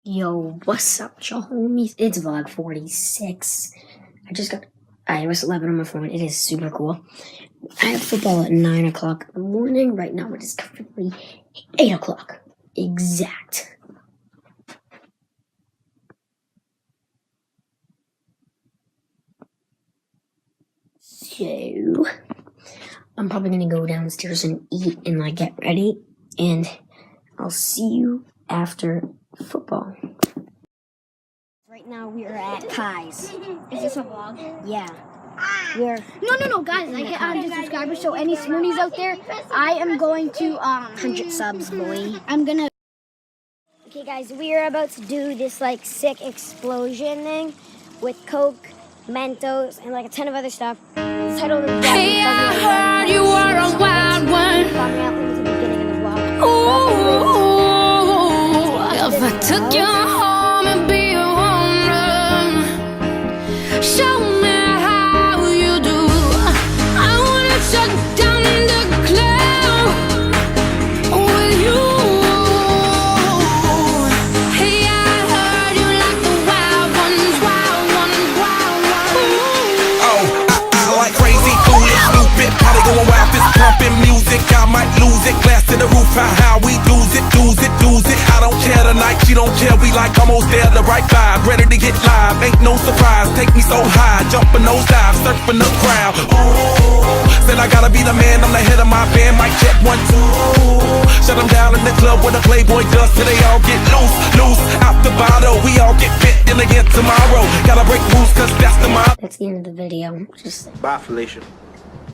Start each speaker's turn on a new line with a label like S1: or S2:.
S1: Yo, what's up, y'all homies? It's vlog 46. I just got iOS 11 on my phone. It is super cool. I have football at 9 o'clock in the morning. Right now it is currently 8 o'clock. Exact. So, I'm probably gonna go downstairs and eat and like get ready. And I'll see you after football. Right now we are at Kai's.
S2: Is this a vlog?
S1: Yeah. We're
S2: No, guys, I get 100 subscribers, so any Smoonies out there, I am going to,
S1: 100 subs, boy.
S2: I'm gonna...
S3: Okay, guys, we are about to do this, like, sick explosion thing with Coke, Mentos, and, like, a ton of other stuff. The title of the vlog
S4: Hey, I heard you were a wild one. Ooh, if I took you home and be a woman, show me how you do. I wanna shut down the club with you. Hey, I heard you like the wild ones, wild ones, wild ones.
S5: Oh, I like crazy, foolish, stupid. Party going wild, this pumping music. I might lose it. Glass to the roof, how we lose it, lose it, lose it. I don't care tonight, she don't care. We like almost there, the right vibe. Ready to get live, ain't no surprise. Take me so high, jumping those dives, surfing the crowd. Ooh, said I gotta be the man, I'm the head of my band. Mic check 1, 2. Shut them down in the club where the Playboy does till they all get loose, loose. Out the bottle, we all get fit in again tomorrow. Gotta break rules, cause that's the mob.
S1: That's the end of the video. Just
S6: Bye, Felicia.